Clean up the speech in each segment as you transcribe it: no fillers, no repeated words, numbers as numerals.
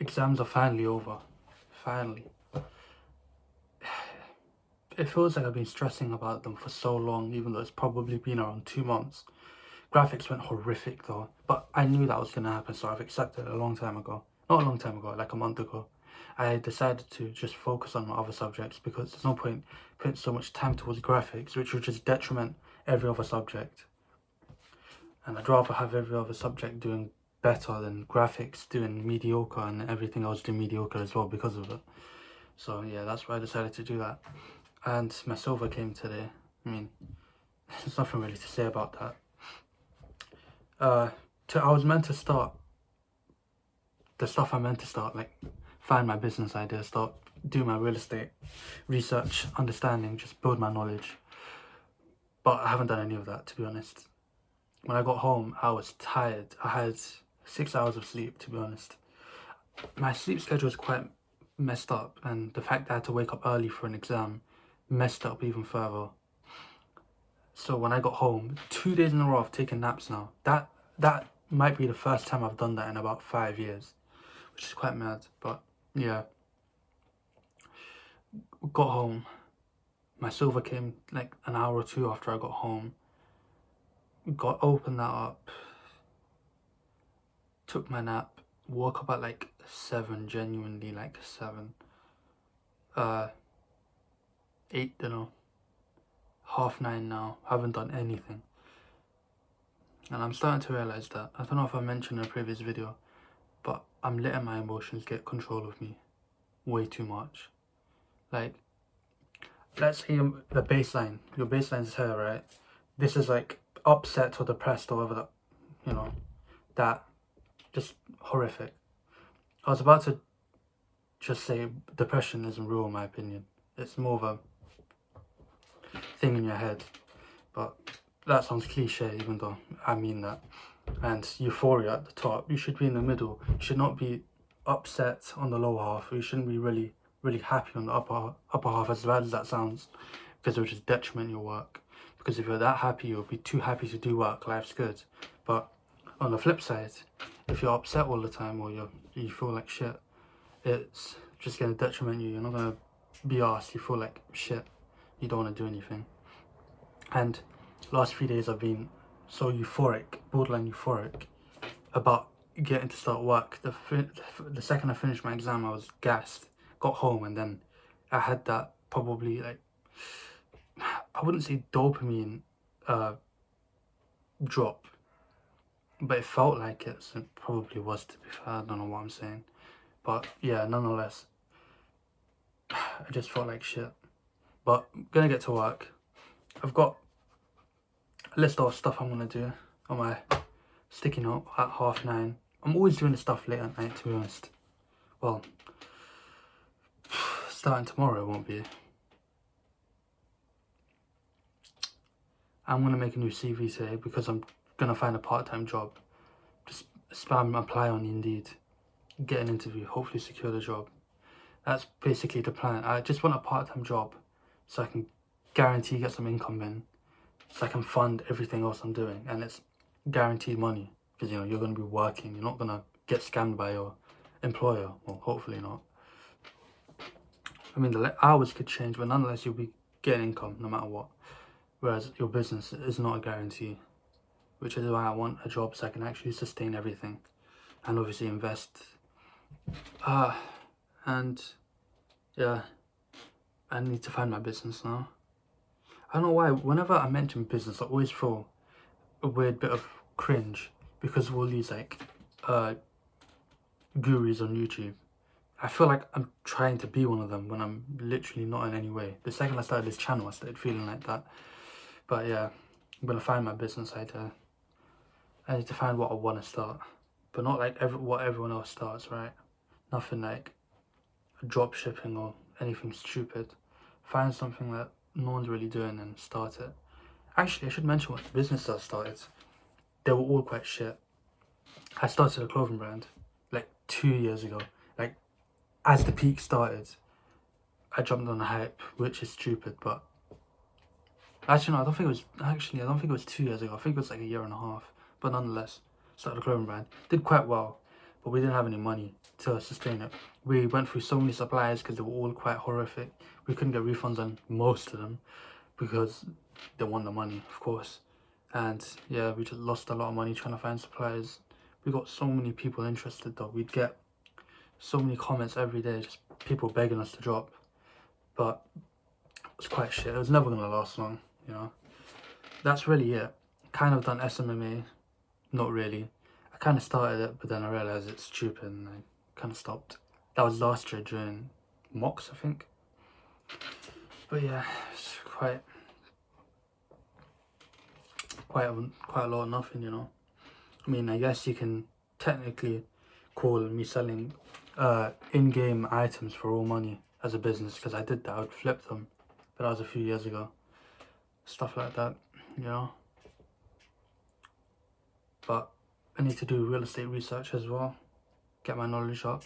Exams are finally over. Finally. It feels like I've been stressing about them for so long, even though it's probably been around 2 months. Graphics went horrific though, but I knew that was going to happen, so I've accepted it a long time ago. Not a long time ago, like a month ago. I decided to just focus on my other subjects because there's no point putting so much time towards graphics, which would just detriment every other subject. And I'd rather have every other subject doing better than graphics doing mediocre and everything else doing mediocre as well because of it. So yeah, that's why I decided to do that. And my silver came today. I mean, there's nothing really to say about that. I was meant to start the stuff I meant to start, like find my business idea, start do my real estate research, understanding, just build my knowledge. But I haven't done any of that, to be honest. When I got home, I was tired. I had 6 hours of sleep, to be honest. My sleep schedule was quite messed up, and the fact that I had to wake up early for an exam messed up even further. So when I got home, 2 days in a row I've taken naps now. That might be the first time I've done that in about 5 years, which is quite mad. But yeah, got home. My silver came like an hour or two after I got home. Opened that up, took my nap, woke up at like 7, genuinely like 7. 8 dinner, 9:30 now, haven't done anything. And I'm starting to realise that, I don't know if I mentioned in a previous video, but I'm letting my emotions get control of me way too much. Like, let's say the baseline, your baseline's here, right? This is like upset or depressed or whatever that, that just horrific. I was about to just say depression isn't real in my opinion. It's more of a thing in your head, but that sounds cliche even though I mean that. And euphoria at the top, you should be in the middle. You should not be upset on the lower half. You shouldn't be really happy on the upper half, as bad as that sounds, because it would just detriment your work. Because if you're that happy, you'll be too happy to do work. Life's good. But on the flip side, if you're upset all the time or you feel like shit, it's just going to detriment you. You're not going to be arsed. You feel like shit. You don't want to do anything. And last few days I've been so euphoric, borderline euphoric, about getting to start work. The second I finished my exam, I was gassed. Got home and then I had that probably like, I wouldn't say dopamine drop, but it felt like it, so it probably was, to be fair. I don't know what I'm saying, but yeah, nonetheless, I just felt like shit. But I'm gonna get to work. I've got a list of stuff I'm gonna do on my sticky note at 9:30. I'm always doing the stuff late at night, to be honest. Well, starting tomorrow it won't be. I'm gonna make a new CV today because I'm gonna find a part-time job. Just spam apply on Indeed, get an interview, hopefully secure the job. That's basically the plan. I just want a part-time job so I can guarantee get some income in, so I can fund everything else I'm doing, and it's guaranteed money because you're going to be working. You're not going to get scammed by your employer. Well, hopefully not. I mean, the hours could change, but nonetheless you'll be getting income no matter what, whereas your business is not a guarantee, which is why I want a job so I can actually sustain everything and obviously invest. And yeah, I need to find my business now. I don't know why, whenever I mention business, I always feel a weird bit of cringe because of all these like gurus on YouTube. I feel like I'm trying to be one of them when I'm literally not in any way. The second I started this channel, I started feeling like that. But yeah, I'm gonna find my business idea. I need to find what I want to start, but not like what everyone else starts, right? Nothing like drop shipping or anything stupid. Find something that no one's really doing and start it. Actually, I should mention what businesses I started. They were all quite shit. I started a clothing brand like 2 years ago. Like, as the peak started, I jumped on the hype, which is stupid, but actually no, I don't think it was 2 years ago. I think it was like a year and a half. But nonetheless, started a clothing brand. Did quite well. but we didn't have any money to sustain it. We went through so many suppliers because they were all quite horrific. We couldn't get refunds on most of them because they want the money, of course. And yeah, we just lost a lot of money trying to find suppliers. We got so many people interested though. We'd get so many comments every day, just people begging us to drop. But it was quite shit. It was never gonna last long, you know. That's really it. Kind of done SMMA, not really. I kind of started it, but then I realised it's stupid and I kind of stopped. That was last year during mocks, I think. But yeah, it's quite a lot of nothing, you know. I mean, I guess you can technically call me selling in-game items for all money as a business, because I did that. I would flip them, but that was a few years ago. Stuff like that, you know. But I need to do real estate research as well, get my knowledge up.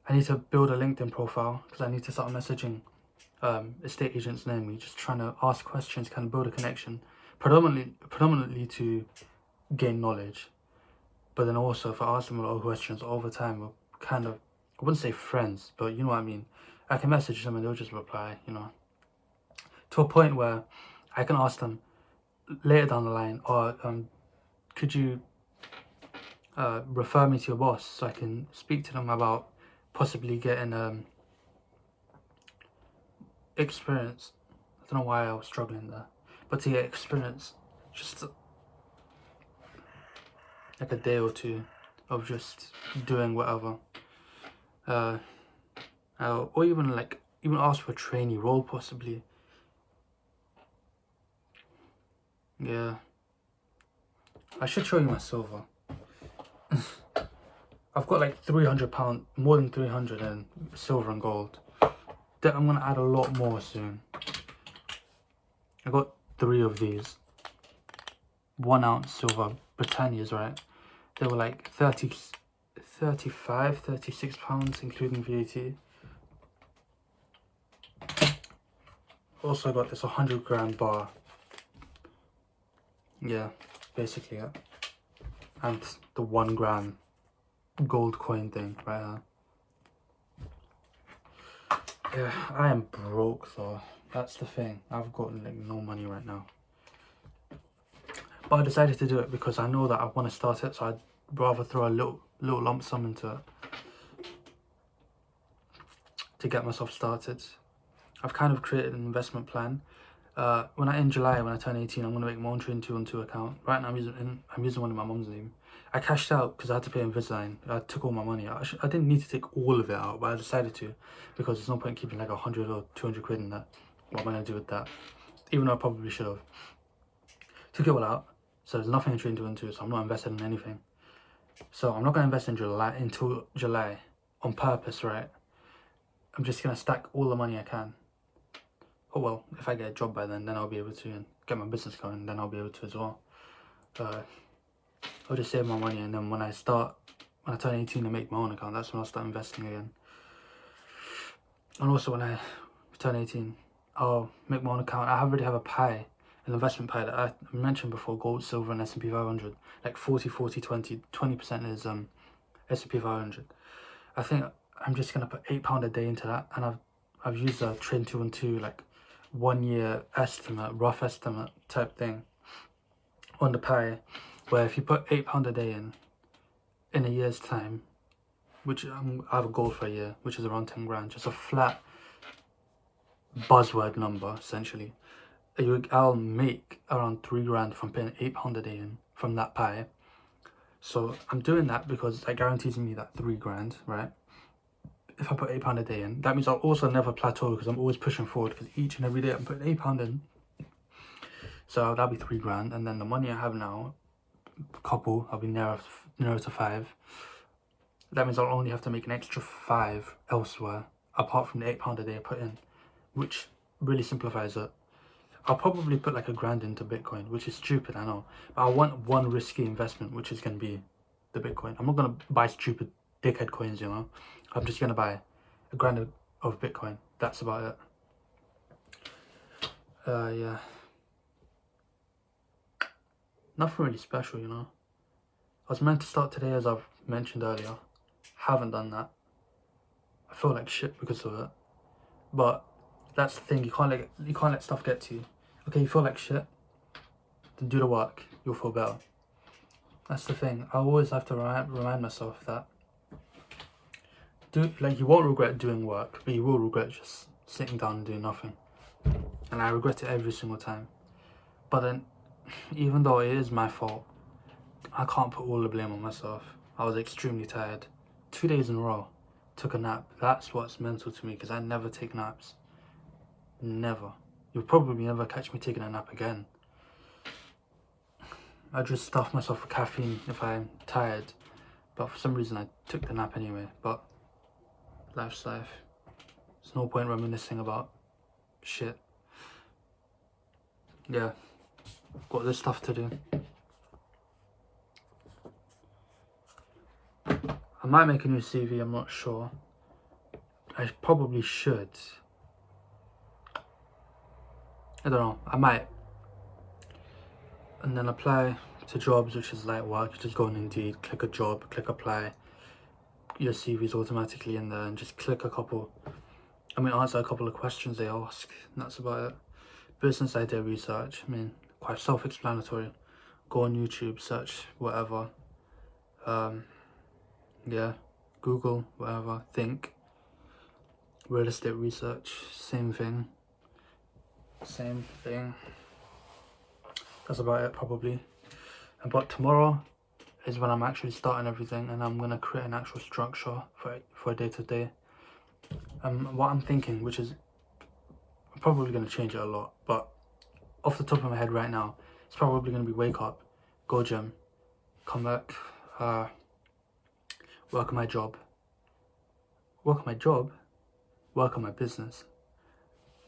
I need to build a LinkedIn profile because I need to start messaging estate agents near me, just trying to ask questions, kind of build a connection, predominantly to gain knowledge. But then also, if I ask them a lot of questions over time, we're kind of, I wouldn't say friends, but you know what I mean. I can message them and they'll just reply, you know, to a point where I can ask them later down the line, or could you refer me to your boss so I can speak to them about possibly getting experience. I don't know why I was struggling there, but to get experience, just like a day or two of just doing whatever, or even ask for a trainee role possibly. Yeah, I should show you my silver. I've got like £300, more than 300 in silver and gold. Then I'm gonna add a lot more soon. I got 3 of these 1 ounce silver Britannias, right? They were like 35, 36 pounds including VAT. Also got this 100 gram bar. Yeah, basically it. And the 1 gram gold coin thing right here. Yeah, I am broke though. That's the thing. I've got like no money right now. But I decided to do it because I know that I want to start it, so I'd rather throw a little lump sum into it to get myself started. I've kind of created an investment plan. In July, when I turn 18, I'm gonna make my own Train 212 account. Right now, I'm using one in my mum's name. I cashed out because I had to pay Invisalign. I took all my money. I didn't need to take all of it out, but I decided to because there's no point keeping like 100 or 200 quid in that. What am I gonna do with that? Even though I probably should have. Took it all out. So there's nothing in Train 212, so I'm not invested in anything. So I'm not gonna invest in July until July on purpose, right? I'm just gonna stack all the money I can. Oh well, if I get a job by then I'll be able to, and get my business going, then I'll be able to as well. I'll just save my money, and then when I turn 18 and make my own account, that's when I'll start investing again. And also when I turn 18, I'll make my own account. I already have a pie, an investment pie that I mentioned before, gold, silver and S&P 500. Like 40, 40, 20, 20% is S&P 500. I think I'm just gonna put £8 a day into that, and I've used a Train 212 like 1 year estimate, rough estimate type thing on the pie, where if you put £8 a day in a year's time, which I have a goal for a year, which is around 10 grand, just a flat buzzword number essentially. I'll make around 3 grand from paying £8 a day in from that pie. So I'm doing that because that guarantees me that 3 grand, right? If I put £8 a day in, that means I'll also never plateau because I'm always pushing forward, because each and every day I'm putting £8 in. So that'll be 3 grand, and then the money I have now, I'll be nearer to 5. That means I'll only have to make an extra 5 elsewhere, apart from the £8 a day I put in, which really simplifies it. I'll probably put like £1 grand into Bitcoin, which is stupid, I know. But I want one risky investment, which is going to be the Bitcoin. I'm not going to buy stupid dickhead coins, you know. I'm just going to buy £1 grand of Bitcoin. That's about it. Yeah. Nothing really special, you know. I was meant to start today, as I've mentioned earlier. Haven't done that. I feel like shit because of it. But that's the thing, you can't let stuff get to you. Okay, you feel like shit, then do the work, you'll feel better. That's the thing. I always have to remind myself that you won't regret doing work, but you will regret just sitting down and doing nothing. And I regret it every single time. But then, even though it is my fault, I can't put all the blame on myself. I was extremely tired. 2 days in a row, took a nap. That's what's mental to me, because I never take naps. Never. You'll probably never catch me taking a nap again. I just stuff myself with caffeine if I'm tired, but for some reason I took the nap anyway. But life's life. There's no point reminiscing about shit. Yeah, got this stuff to do. I might make a new CV, I'm not sure. I probably should. I don't know, I might. And then apply to jobs, which is light work. You just go on Indeed, click a job, click apply. Your CV's automatically in there, and just click answer a couple of questions they ask, and that's about it. Business idea research, quite self-explanatory. Go on YouTube, search whatever. Yeah, Google, whatever, think. Real estate research, same thing. That's about it, probably. But tomorrow is when I'm actually starting everything, and I'm gonna create an actual structure for a day-to-day. What I'm thinking, which is probably gonna change it a lot, but off the top of my head right now, it's probably gonna be wake up, go gym, come back, work on my job, work on my business.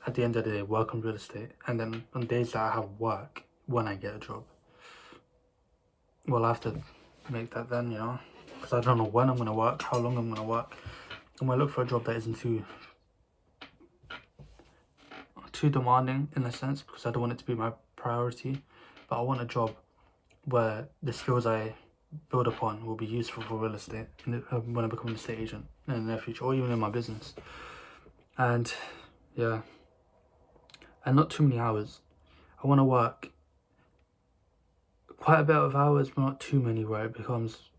At the end of the day, work on real estate, and then on days that I have work, when I get a job, well, I have to make that then, because I don't know when I'm going to work, how long I'm going to work. I'm going to look for a job that isn't too demanding in a sense, because I don't want it to be my priority, but I want a job where the skills I build upon will be useful for real estate when I become an estate agent in the near future, or even in my business. And yeah, and not too many hours. I want to work quite a bit of hours, but not too many where it becomes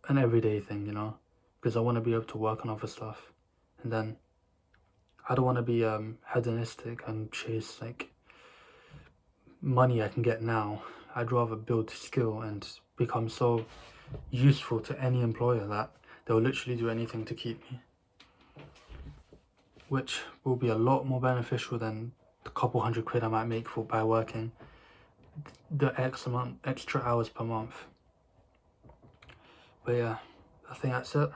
an everyday thing, because I want to be able to work on other stuff. And then I don't want to be hedonistic and chase money I can get now. I'd rather build skill and become so useful to any employer that they'll literally do anything to keep me, which will be a lot more beneficial than the couple £100 I might make by working the extra hours per month. But yeah, I think that's it.